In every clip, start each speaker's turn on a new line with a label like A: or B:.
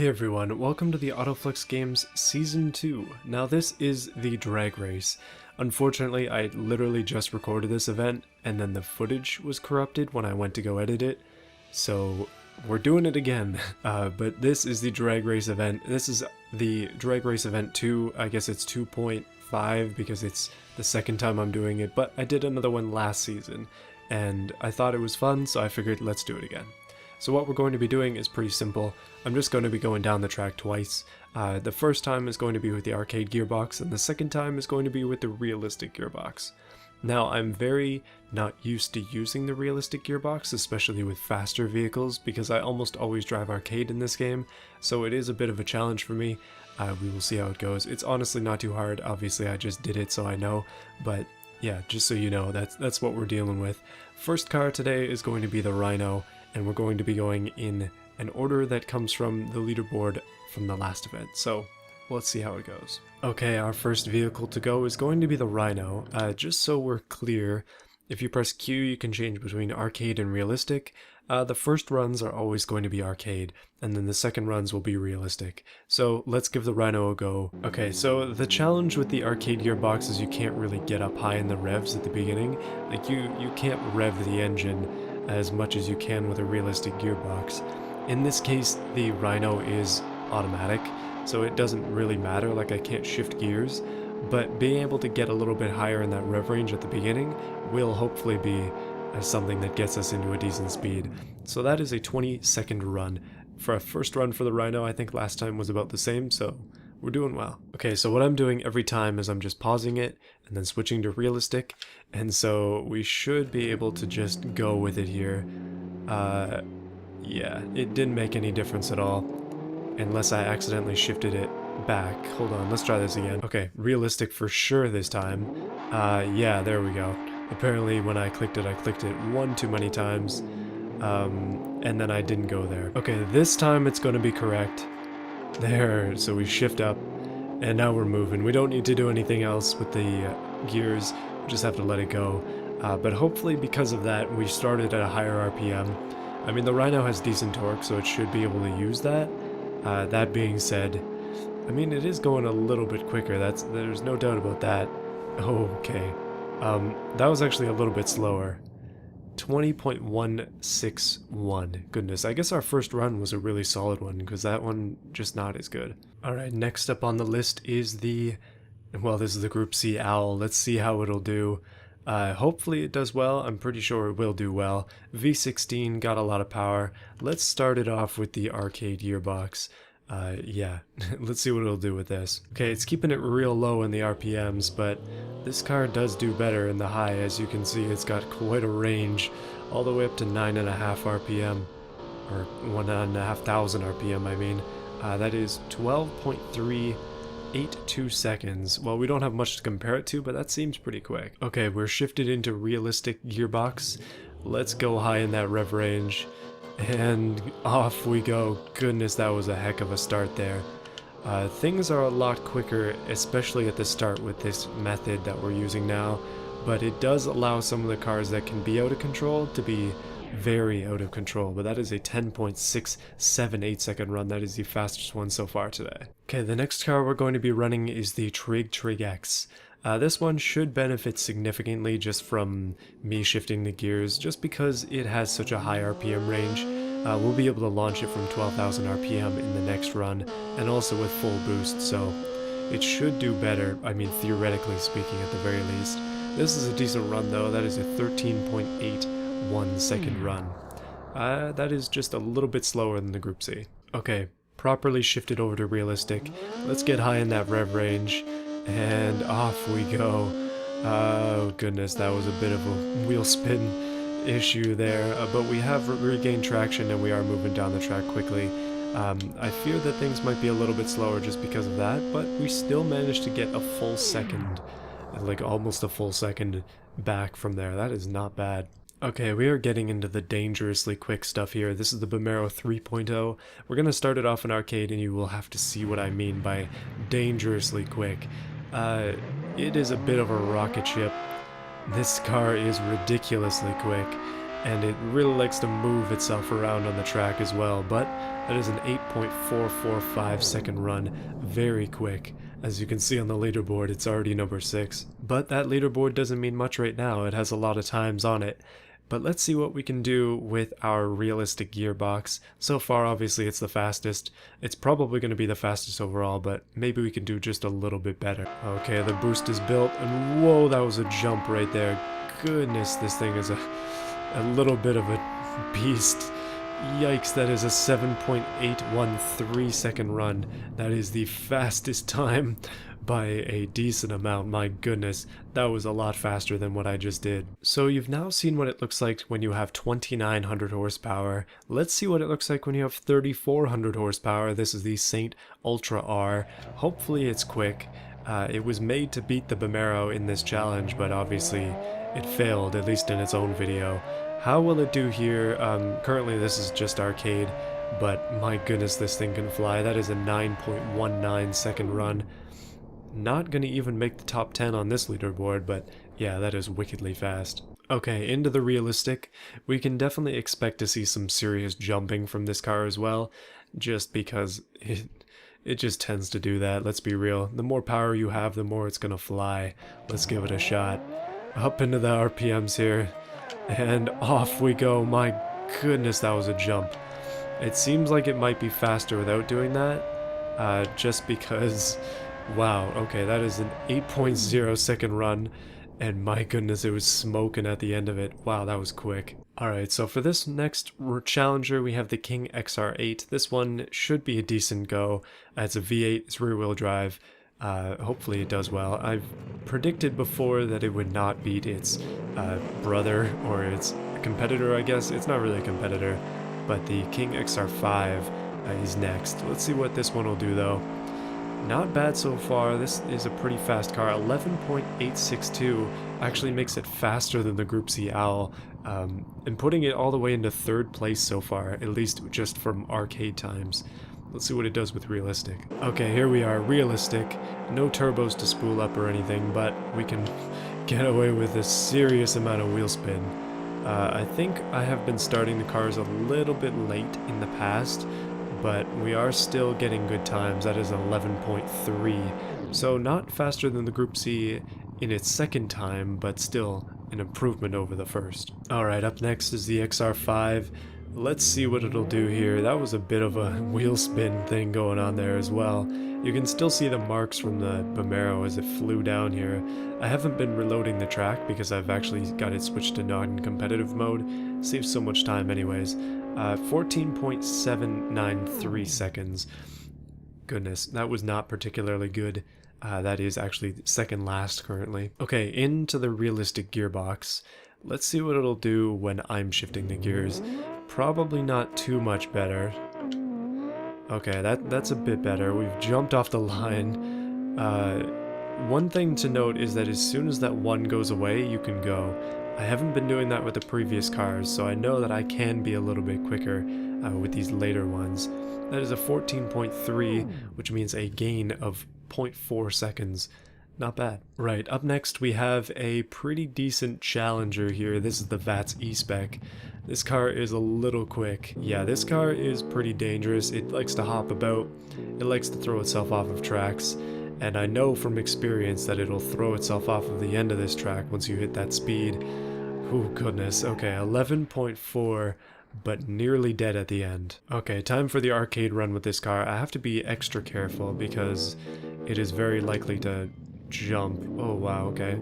A: Hey everyone, welcome to the AutoFlux Games Season 2. Now this is the drag race. Unfortunately, I literally just recorded this event and then the footage was corrupted when I went to go edit it. So we're doing it again, but this is the drag race event. This is the drag race event 2, I guess it's 2.5 because it's the second time I'm doing it, but I did another one last season and I thought it was fun, so I figured let's do it again. So what we're going to be doing is pretty simple. I'm just going to be going down the track twice. The first time is going to be with the arcade gearbox, and the second time is going to be with the realistic gearbox. Now, I'm very not used to using the realistic gearbox, especially with faster vehicles, because I almost always drive arcade in this game, so it is a bit of a challenge for me. We will see how it goes. It's honestly not too hard. Obviously, I just did it, so I know, but yeah, just so you know, that's what we're dealing with. First car today is going to be the Rhino, and we're going to be going in an order that comes from the leaderboard from the last event, so let's see how it goes. Okay, our first vehicle to go is going to be the Rhino. Just so we're clear, if you press Q you can change between arcade and realistic. The first runs are always going to be arcade, and then the second runs will be realistic. So let's give the Rhino a go. Okay, so the challenge with the arcade gearbox is you can't really get up high in the revs at the beginning. Like you can't rev the engine as much as you can with a realistic gearbox. In this case, the Rhino is automatic, so it doesn't really matter, like I can't shift gears, but being able to get a little bit higher in that rev range at the beginning will hopefully be something that gets us into a decent speed. So that is a 20-second run. For a first run for the Rhino, I think last time was about the same, so we're doing well. Okay, so what I'm doing every time is I'm just pausing it and then switching to realistic, and so we should be able to just go with it here. Yeah, it didn't make any difference at all, unless I accidentally shifted it back. Hold on, let's try this again. Okay, realistic for sure this time. Yeah, there we go. Apparently when I clicked it one too many times, and then I didn't go there. Okay, this time it's going to be correct. There, so we shift up, and now we're moving. We don't need to do anything else with the gears, we just have to let it go. But hopefully because of that, we started at a higher RPM. I mean, the Rhino has decent torque, so it should be able to use that. That being said, I mean, it is going a little bit quicker, there's no doubt about that. Okay, that was actually a little bit slower. 20.161. Goodness, I guess our first run was a really solid one, because that one just not as good. Alright, next up on the list is this is the Group C Owl. Let's see how it'll do. Hopefully it does well. I'm pretty sure it will do well. V16 got a lot of power. Let's start it off with the arcade gearbox. Yeah, let's see what it'll do with this. Okay, it's keeping it real low in the RPMs, but this car does do better in the high. As you can see, it's got quite a range, all the way up to 9.5 RPM, or 1,500 RPM, I mean. That is 12.382 seconds. Well, we don't have much to compare it to, but that seems pretty quick. Okay, we're shifted into realistic gearbox. Let's go high in that rev range. And off we go. Goodness, that was a heck of a start there. Things are a lot quicker, especially at the start with this method that we're using now, but it does allow some of the cars that can be out of control to be very out of control, but that is a 10.678 second run. That is the fastest one so far today. Okay, the next car we're going to be running is the Trig X. This one should benefit significantly just from me shifting the gears, just because it has such a high RPM range. We'll be able to launch it from 12,000 RPM in the next run, and also with full boost, so it should do better, I mean theoretically speaking at the very least. This is a decent run though. That is a 13.81 second run. That is just a little bit slower than the Group C. Okay, properly shifted over to realistic. Let's get high in that rev range. And off we go. Oh goodness, that was a bit of a wheel spin issue there, but we have regained traction and we are moving down the track quickly. I fear that things might be a little bit slower just because of that, but we still managed to get a full second, like almost a full second back from there. That is not bad. Okay, we are getting into the dangerously quick stuff here. This is the Vomero 3.0. We're going to start it off in arcade, and you will have to see what I mean by dangerously quick. It is a bit of a rocket ship. This car is ridiculously quick, and it really likes to move itself around on the track as well, but That is an 8.445 second run. Very quick. As you can see on the leaderboard, it's already number 6. But that leaderboard doesn't mean much right now. It has a lot of times on it. But let's see what we can do with our realistic gearbox. So far, obviously, it's the fastest. It's probably going to be the fastest overall, but maybe we can do just a little bit better. Okay, the boost is built, and whoa, that was a jump right there. Goodness, this thing is a little bit of a beast. Yikes, that is a 7.813 second run. That is the fastest time by a decent amount. My goodness, that was a lot faster than what I just did. So you've now seen what it looks like when you have 2900 horsepower. Let's see what it looks like when you have 3400 horsepower. This is the Saint Ultra R. Hopefully it's quick. It was made to beat the Bamero in this challenge, but obviously it failed, at least in its own video. How will it do here? Currently this is just arcade, but my goodness, this thing can fly. That is a 9.19 second run. Not gonna even make the top 10 on this leaderboard, but yeah, that is wickedly fast. Okay, into the realistic. We can definitely expect to see some serious jumping from this car as well, just because it just tends to do that, let's be real. The more power you have, the more it's gonna fly. Let's give it a shot. Up into the RPMs here, and off we go. My goodness, that was a jump. It seems like it might be faster without doing that, just because... Wow, okay, that is an 8.0 second run, and my goodness, it was smoking at the end of it. Wow, that was quick. Alright, so for this next challenger, we have the King XR8. This one should be a decent go. It's a V8, it's rear-wheel drive. Hopefully it does well. I've predicted before that it would not beat its brother, or its competitor, I guess. It's not really a competitor, but the King XR5 is next. Let's see what this one will do, though. Not bad so far. This is a pretty fast car. 11.862 actually makes it faster than the Group C Owl, and putting it all the way into 3rd place so far, at least just from arcade times. Let's see what it does with realistic. Okay, here we are, realistic. No turbos to spool up or anything, but we can get away with a serious amount of wheel spin. I think I have been starting the cars a little bit late in the past, but we are still getting good times. That is 11.3, so not faster than the Group C in its second time, but still an improvement over the first. Alright, up next is the XR5. Let's see what it'll do here. That was a bit of a wheel spin thing going on there as well. You can still see the marks from the Bamero as it flew down here. I haven't been reloading the track because I've actually got it switched to non-competitive mode. Saves so much time anyways. 14.793 seconds. Goodness, that was not particularly good. That is actually second last currently. Okay, into the realistic gearbox. Let's see what it'll do when I'm shifting the gears. Probably not too much better. Okay, that's a bit better. We've jumped off the line. One thing to note is that as soon as that one goes away, you can go. I haven't been doing that with the previous cars, so I know that I can be a little bit quicker with these later ones. That is a 14.3, which means a gain of 0.4 seconds. Not bad. Right, up next we have a pretty decent challenger here. This is the VATS E-Spec. This car is a little quick. Yeah, this car is pretty dangerous. It likes to hop about. It likes to throw itself off of tracks. And I know from experience that it'll throw itself off of the end of this track once you hit that speed. Oh goodness, okay, 11.4, but nearly dead at the end. Okay, time for the arcade run with this car. I have to be extra careful because it is very likely to jump. Oh wow, okay.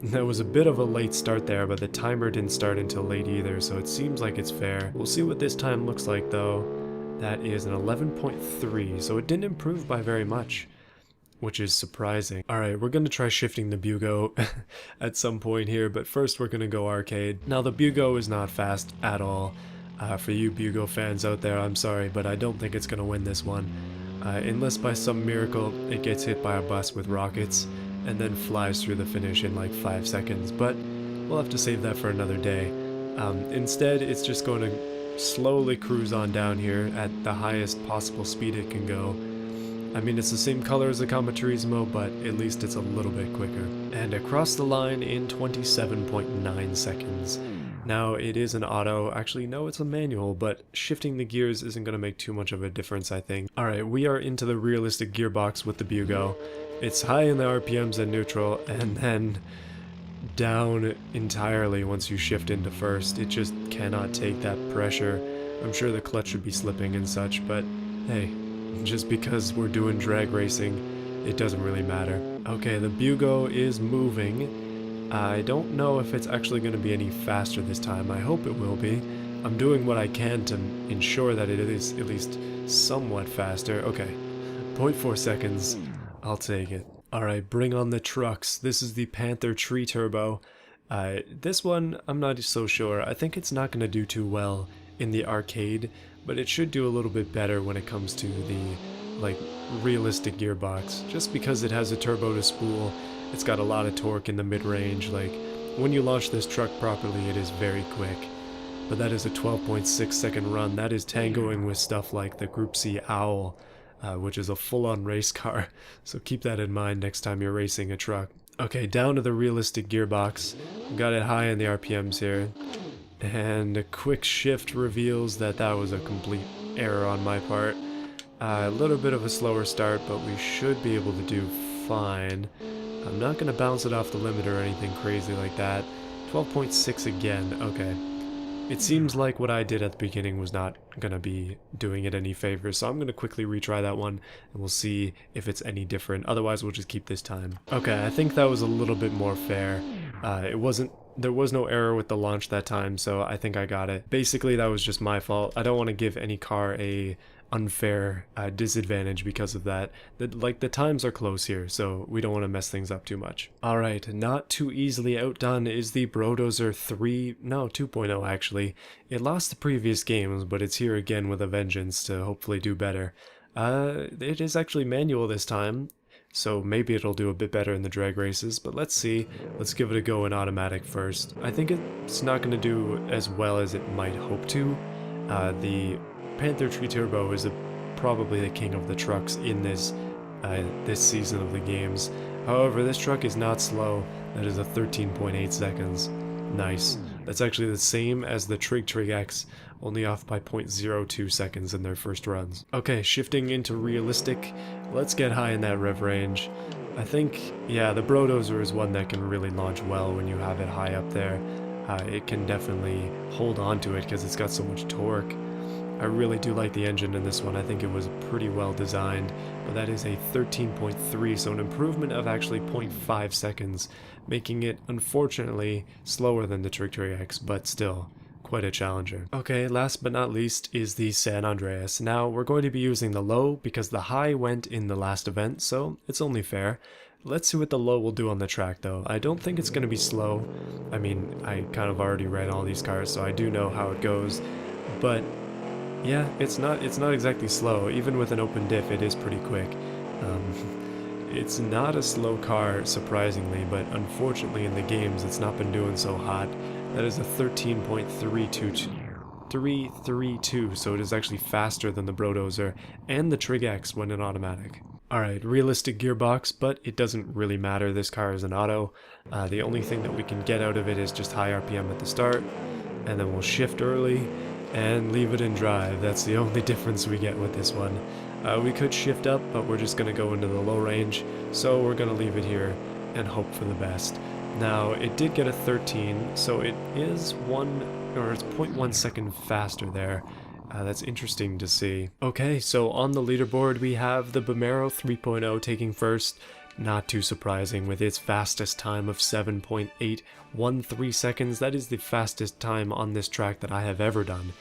A: There was a bit of a late start there, but the timer didn't start until late either, so it seems like it's fair. We'll see what this time looks like though. That is an 11.3, so it didn't improve by very much, which is surprising. Alright, we're gonna try shifting the Bugo at some point here, but first we're gonna go arcade. Now the Bugo is not fast at all. For you Bugo fans out there, I'm sorry, but I don't think it's gonna win this one. Unless by some miracle it gets hit by a bus with rockets and then flies through the finish in like 5 seconds, but we'll have to save that for another day. Instead, it's just going to slowly cruise on down here at the highest possible speed it can go. I mean, it's the same color as the Comet Turismo, but at least it's a little bit quicker. And across the line in 27.9 seconds. Now, it is an auto. Actually, no, it's a manual, but shifting the gears isn't going to make too much of a difference, I think. Alright, we are into the realistic gearbox with the Bugle. It's high in the RPMs at neutral, and then down entirely once you shift into first. It just cannot take that pressure. I'm sure the clutch should be slipping and such, but hey, just because we're doing drag racing, it doesn't really matter. Okay, the Bugle is moving. I don't know if it's actually going to be any faster this time. I hope it will be. I'm doing what I can to ensure that it is at least somewhat faster. Okay, 0.4 seconds. I'll take it. Alright, bring on the trucks. This is the Panther Tree Turbo. This one, I'm not so sure. I think it's not going to do too well in the arcade, but it should do a little bit better when it comes to the, like, realistic gearbox. Just because it has a turbo to spool, it's got a lot of torque in the mid-range. Like, when you launch this truck properly, it is very quick. But that is a 12.6 second run. That is tangoing with stuff like the Group C Owl, which is a full-on race car, so keep that in mind next time you're racing a truck. Okay, down to the realistic gearbox. Got it high in the RPMs here, and a quick shift reveals that that was a complete error on my part. A little bit of a slower start, but we should be able to do fine. I'm not going to bounce it off the limit or anything crazy like that. 12.6 again, okay. It seems like what I did at the beginning was not going to be doing it any favors, so I'm going to quickly retry that one, and we'll see if it's any different. Otherwise, we'll just keep this time. Okay, I think that was a little bit more fair. There was no error with the launch that time, so I think I got it. Basically, that was just my fault. I don't want to give any car a unfair disadvantage because of that. The times are close here, so we don't want to mess things up too much. Alright, not too easily outdone is the Brodozer 2.0 actually. It lost the previous games, but it's here again with a vengeance to hopefully do better. It is actually manual this time, so maybe it'll do a bit better in the drag races, but let's see. Let's give it a go in automatic first. I think it's not going to do as well as it might hope to. The Panther Tree Turbo is probably the king of the trucks in this season of the games. However, this truck is not slow. That is a 13.8 seconds. Nice. That's actually the same as the Trig X, only off by 0.02 seconds in their first runs. Okay, shifting into realistic, let's get high in that rev range. I think, yeah, the Brodozer is one that can really launch well when you have it high up there. It can definitely hold on to it because it's got so much torque. I really do like the engine in this one. I think it was pretty well designed, but that is a 13.3, so an improvement of actually 0.5 seconds, making it unfortunately slower than the Trig X, but still quite a challenger. Okay, last but not least is the San Andreas. Now we're going to be using the low because the high went in the last event, so it's only fair. Let's see what the low will do on the track though. I don't think it's going to be slow. I mean, I kind of already ran all these cars, so I do know how it goes, but yeah, it's not exactly slow. Even with an open diff, it is pretty quick. It's not a slow car, surprisingly, but unfortunately in the games, it's not been doing so hot. That is a 13.332, so it is actually faster than the Brodozer and the Trig X when in automatic. Alright, realistic gearbox, but it doesn't really matter. This car is an auto. The only thing that we can get out of it is just high RPM at the start, and then we'll shift early and leave it in drive. That's the only difference we get with this one. We could shift up, but we're just going to go into the low range, so we're going to leave it here and hope for the best. Now, it did get a 13, so it is it's 0.1 second faster there. That's interesting to see. Okay, so on the leaderboard we have the Bamero 3.0 taking first. Not too surprising with its fastest time of 7.813 seconds. That is the fastest time on this track that I have ever done.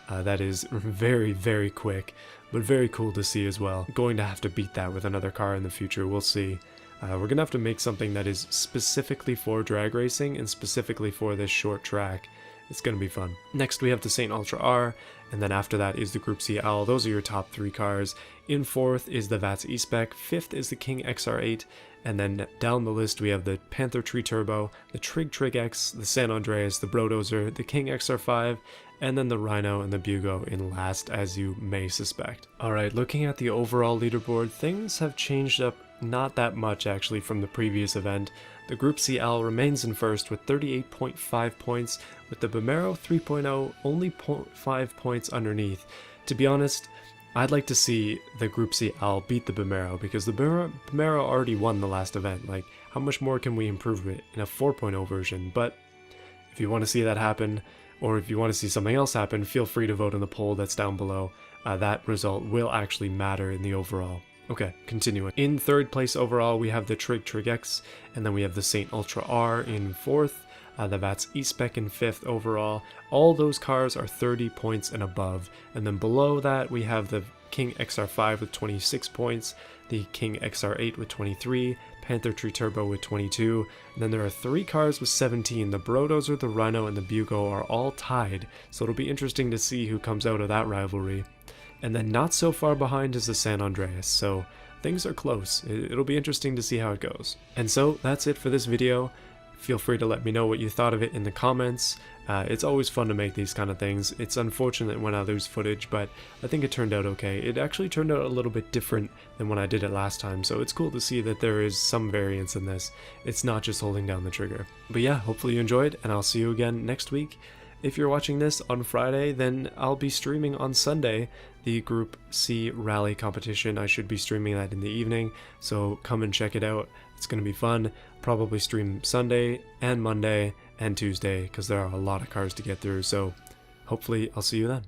A: That is very, very quick, but very cool to see as well. Going to have to beat that with another car in the future, we'll see. We're going to have to make something that is specifically for drag racing and specifically for this short track. It's going to be fun. Next we have the Saint Ultra R, and then after that is the Group C Owl. Those are your top three cars. In fourth is the VATS E-Spec, fifth is the King XR8, and then down the list we have the Panther Tree Turbo, the Trig X, the San Andreas, the Brodozer, the King XR5, and then the Rhino and the Bugle in last, as you may suspect. Alright, looking at the overall leaderboard, things have changed up not that much actually from the previous event. The Group CL remains in first with 38.5 points, with the Bimero 3.0 only 0.5 points underneath. To be honest, I'd like to see the Group CL beat the Bimero, because the Bimero already won the last event. Like, how much more can we improve it in a 4.0 version? But if you want to see that happen, or if you want to see something else happen, feel free to vote in the poll that's down below. That result will actually matter in the overall. Okay, continuing. In third place overall, we have the Trig X, and then we have the Saint Ultra R in fourth, the VATS E-Spec in fifth overall. All those cars are 30 points and above. And then below that, we have the King XR5 with 26 points, the King XR8 with 23, Panther Tree Turbo with 22, and then there are 3 cars with 17. The Brodozer, the Rhino, and the Bugle are all tied, so it'll be interesting to see who comes out of that rivalry. And then not so far behind is the San Andreas, so things are close. It'll be interesting to see how it goes. And so that's it for this video. Feel free to let me know what you thought of it in the comments. It's always fun to make these kind of things. It's unfortunate when I lose footage, but I think it turned out okay. It actually turned out a little bit different than when I did it last time, so it's cool to see that there is some variance in this. It's not just holding down the trigger. But yeah, hopefully you enjoyed, and I'll see you again next week. If you're watching this on Friday, then I'll be streaming on Sunday the Group C Rally competition. I should be streaming that in the evening, so come and check it out. It's going to be fun. Probably stream Sunday and Monday and Tuesday, because there are a lot of cars to get through, so hopefully I'll see you then.